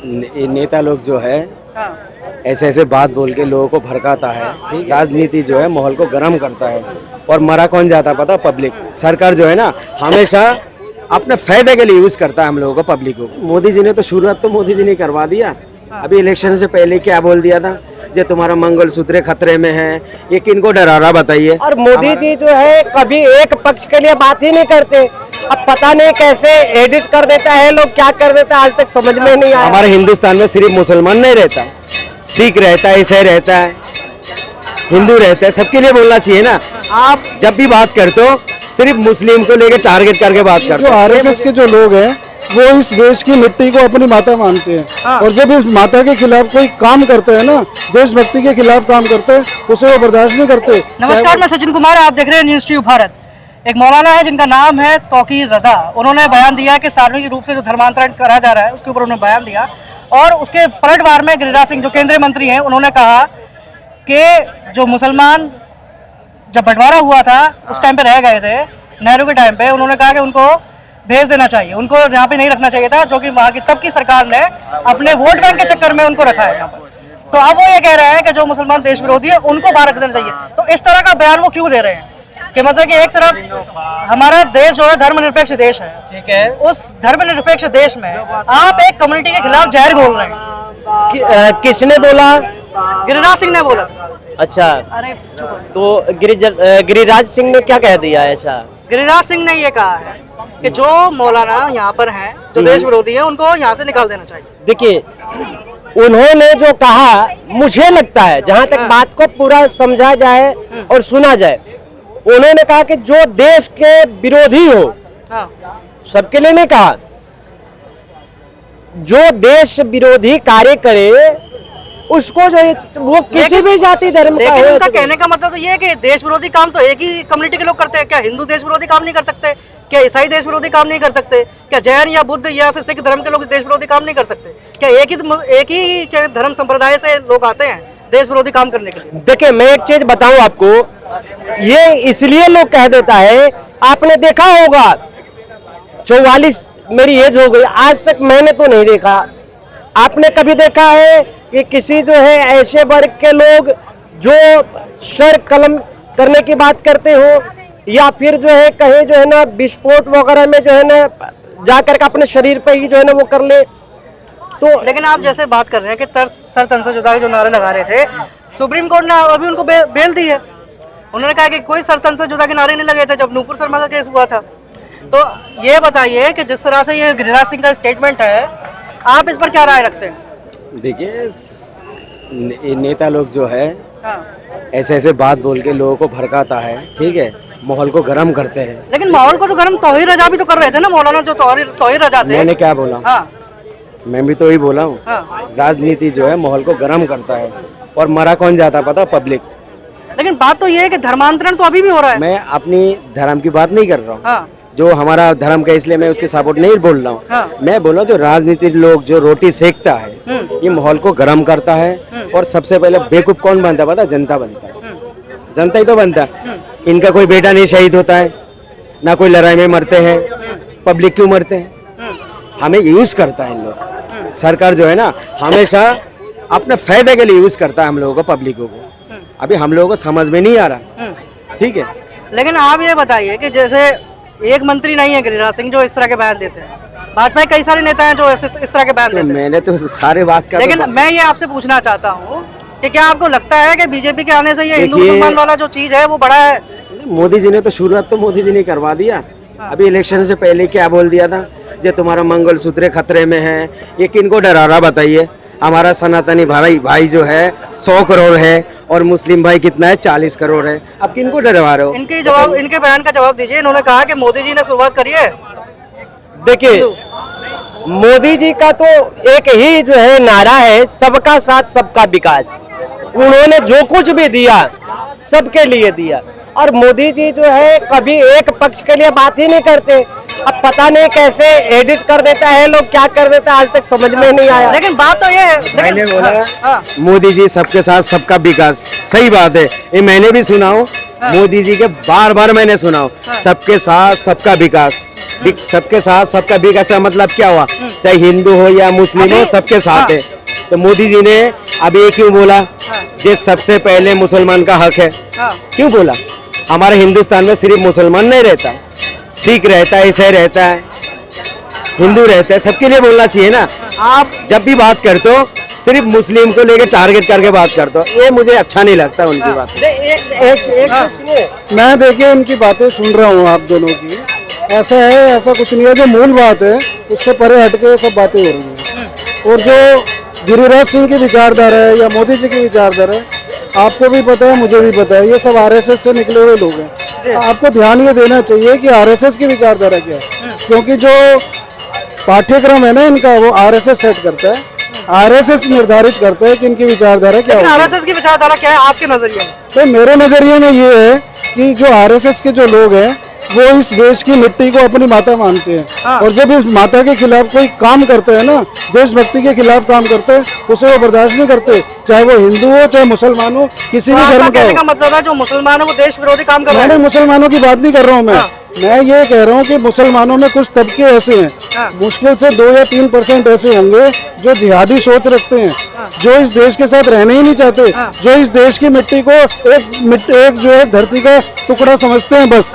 नेता लोग जो है ऐसे ऐसे बात बोल के लोगों को भड़काता है। ठीक, राजनीति जो है माहौल को गर्म करता है और मरा कौन जाता पता, पब्लिक। सरकार जो है ना हमेशा अपने फायदे के लिए यूज करता है हम लोगों को, पब्लिक को। मोदी जी ने तो शुरुआत तो मोदी जी ने करवा दिया। अभी इलेक्शन से पहले क्या बोल दिया था, जो तुम्हारा मंगलसूत्र खतरे में है, ये किनको डरा रहा बताइए। और मोदी जी जो है कभी एक पक्ष के लिए बात ही नहीं करते। अब पता नहीं कैसे एडिट कर देता है, लोग क्या कर देता है, आज तक समझ में नहीं आया। हमारे हिंदुस्तान में सिर्फ मुसलमान नहीं रहता, सिख रहता है, ईसाई रहता है, हिंदू रहता है, सबके लिए बोलना चाहिए ना। आप जब भी बात करते हो सिर्फ मुस्लिम को लेकर टारगेट करके बात करते हो। जो आरएसएस के जो लोग हैं वो इस देश की मिट्टी को अपनी माता मानते हैं और जब इस माता के खिलाफ कोई काम करते हैं ना, देशभक्ति के खिलाफ काम करते हैं, उसे वो बर्दाश्त नहीं करते। नमस्कार, मैं सचिन कुमार, आप देख रहे हैं न्यूज़ ट्यूब भारत। एक मौलाना है जिनका नाम है तौकीर रजा। उन्होंने बयान दिया कि सार्वजनिक रूप से जो धर्मांतरण करा जा रहा है उसके ऊपर उन्होंने बयान दिया और उसके पलटवार में गिरिराज सिंह जो केंद्रीय मंत्री हैं उन्होंने कहा कि जो मुसलमान जब बंटवारा हुआ था उस टाइम पे रह गए थे, नेहरू के टाइम पे, उन्होंने कहा कि उनको भेज देना चाहिए, उनको यहाँ पे नहीं रखना चाहिए था, जो कि वहाँ की तब की सरकार ने अपने वोट बैंक के चक्कर में उनको रखा है यहाँ पर। तो अब वो ये कह रहे हैं कि जो मुसलमान देश विरोधी है उनको बाहर रख देना चाहिए। तो इस तरह का बयान वो क्यों दे रहे हैं कि मतलब कि एक तरफ हमारा देश जो है धर्मनिरपेक्ष देश है, ठीक है, उस धर्मनिरपेक्ष देश में आप एक कम्युनिटी के खिलाफ जहर घोल रहे हैं। किसने बोला? गिरिराज सिंह ने बोला। अच्छा, अरे तो गिरिराज सिंह ने क्या कह दिया? ऐसा गिरिराज सिंह ने ये कहा है कि जो मौलाना यहाँ पर हैं जो देश विरोधी है उनको यहाँ से निकाल देना चाहिए। देखिए, उन्होंने जो कहा, मुझे लगता है जहाँ तक बात को पूरा समझा जाए और सुना जाए, उन्होंने कहा कि जो देश के विरोधी हो, सबके लिए नहीं कहा, जो देश विरोधी कार्य करे उसको जो वो किसी भी जाति धर्म का हो। उनका कहने का मतलब तो ये है कि देश विरोधी काम तो एक ही कम्युनिटी के लोग करते हैं। क्या हिंदू देश विरोधी काम नहीं कर सकते? क्या ईसाई देश विरोधी काम नहीं कर सकते? क्या जैन या बुद्ध या फिर सिख धर्म के लोग देश विरोधी काम नहीं कर सकते? क्या एक ही क्या धर्म संप्रदाय से लोग आते हैं देश विरोधी काम करने के लिए? देखिए, मैं एक चीज बताऊं आपको, ये इसलिए लोग कह देता है, आपने देखा होगा 44 मेरी एज हो गई, आज तक मैंने तो नहीं देखा। आपने कभी देखा है कि किसी जो है ऐसे वर्ग के लोग जो सर कलम करने की बात करते हो या फिर जो है कहीं जो है ना विस्फोट वगैरह में जो है ना जाकर के अपने शरीर पे ही जो है ना वो कर ले? तो लेकिन आप जैसे बात कर रहे हैं कि सर तन से जुदा के जो नारे लगा रहे थे, सुप्रीम कोर्ट ने अभी उनको बेल दी है। उन्होंने कहा कि कोई सर तन से जुदा के नारे नहीं लगे थे जब नूपुर शर्मा का केस हुआ था। तो ये बताइए कि जिस तरह से ये गिरिराज सिंह का स्टेटमेंट है, आप इस पर क्या राय रखते हैं? देखिए, नेता लोग जो है ऐसे ऐसे बात बोल के लोगों को भड़काता है। ठीक है, माहौल को गर्म करते हैं। लेकिन माहौल को तो गर्म तौहीर रजा भी तो कर रहे थे ना, मौलाना जो तौहीर रजा थे। मैंने क्या बोला? मैं भी तो ही बोला हूँ। राजनीति जो है माहौल को गर्म करता है और मरा कौन जाता पता, पब्लिक। लेकिन बात तो ये है कि धर्मांतरण तो अभी भी हो रहा है। मैं अपनी धर्म की बात नहीं कर रहा हूँ, जो हमारा धर्म का, इसलिए मैं उसके सपोर्ट नहीं बोल रहा हूँ। मैं बोला जो राजनीतिक लोग जो रोटी सेकता है ये माहौल को गर्म करता है और सबसे पहले बेवकूफ कौन बनता है पता? जनता बनता है। जनता ही तो बनता है। इनका कोई बेटा नहीं शहीद होता है, ना कोई लड़ाई में मरते हैं, पब्लिक क्यों मरते हैं? हमें यूज करता है इन लोग। सरकार जो है ना हमेशा अपने फायदे के लिए यूज करता है हम लोगों को, पब्लिकों को। अभी हम लोगों को समझ में नहीं आ रहा। ठीक है, लेकिन आप ये बताइए कि जैसे एक मंत्री नहीं है गिरिराज सिंह जो इस तरह के बयान देते हैं, भाजपा के कई सारे नेता हैं जो इस तरह के बयान देते हैं। मैंने तो सारे बात कर, लेकिन मैं ये आपसे पूछना चाहता हूँ कि क्या आपको लगता है कि बीजेपी के आने से ये हिंदू मुसलमान वाला जो चीज है वो बड़ा है? मोदी जी ने तो शुरुआत तो मोदी जी ने करवा दिया। अभी इलेक्शन से पहले क्या बोल दिया था, जो तुम्हारा मंगलसूत्र खतरे में है, ये किनको डरा रहा बताइए? हमारा सनातनी भाई जो है 100 करोड़ है और मुस्लिम भाई कितना है? 40 करोड़ है। अब किनको डरवा रहे हो? इनके बयान का जवाब दीजिए। इन्होंने कहा कि मोदी जी ने शुरुआत करी है। देखिए, मोदी जी का तो एक ही जो है नारा है, सबका साथ सबका विकास। उन्होंने जो कुछ भी दिया सबके लिए दिया और मोदी जी जो है कभी एक पक्ष के लिए बात ही नहीं करते। अब पता नहीं कैसे एडिट कर देता है, लोग क्या कर देता है, आज तक समझ में नहीं आया। लेकिन बात तो ये है, मैंने बोला मोदी जी सबके साथ सबका विकास, सही बात है, ये मैंने भी सुना हूँ। मोदी जी के बार बार मैंने सुना हूँ, सबके साथ सबका विकास। सबके साथ सबका विकास का मतलब क्या हुआ? चाहे हिंदू हो या मुस्लिम हो, सबके साथ है। तो मोदी जी ने अब ये क्यों बोला, जो सबसे पहले मुसलमान का हक है, क्यों बोला? हमारे हिंदुस्तान में सिर्फ मुसलमान नहीं रहता, सिख रहता है, ईसाई रहता है, हिंदू रहता है, सबके लिए बोलना चाहिए ना। आप जब भी बात करते हो सिर्फ मुस्लिम को लेके टारगेट करके बात करते हो, ये मुझे अच्छा नहीं लगता उनकी बात। मैं देखिए इनकी बातें सुन रहा हूँ आप दोनों की, ऐसा है, ऐसा कुछ नहीं है। जो मूल बात है उससे परे हटके सब बातें हो रही हैं। और जो गिरिराज सिंह की विचारधारा है या मोदी जी की विचारधारा है, आपको भी पता है, मुझे भी पता है, ये सब आरएसएस से निकले हुए लोग हैं। आपको ध्यान ये देना चाहिए कि आरएसएस की विचारधारा क्या है, क्योंकि जो पाठ्यक्रम है ना इनका, वो आरएसएस सेट करता है, आरएसएस निर्धारित करता है कि इनकी विचारधारा क्या है। आरएसएस की विचारधारा क्या है आपके नजरिए में? तो मेरे नजरिए में ये है कि जो आरएसएस के जो लोग हैं वो इस देश की मिट्टी को अपनी माता मानते हैं, और जब इस माता के खिलाफ कोई काम करते हैं ना, देशभक्ति के खिलाफ काम करते हैं, उसे वो बर्दाश्त नहीं करते, चाहे वो हिंदू हो चाहे मुसलमान हो, किसी भी धर्म का हो। मतलब है जो मुसलमान है वो देश विरोधी काम कर रहे हैं। मैंने मुसलमानों की बात नहीं कर रहा हूँ मैं ये कह रहा हूँ कि मुसलमानों में कुछ तबके ऐसे हैं, मुश्किल से 2 या 3% ऐसे होंगे जो जिहादी सोच रखते हैं, जो इस देश के साथ रहना ही नहीं चाहते, जो इस देश की मिट्टी को एक जो है धरती का टुकड़ा समझते हैं बस।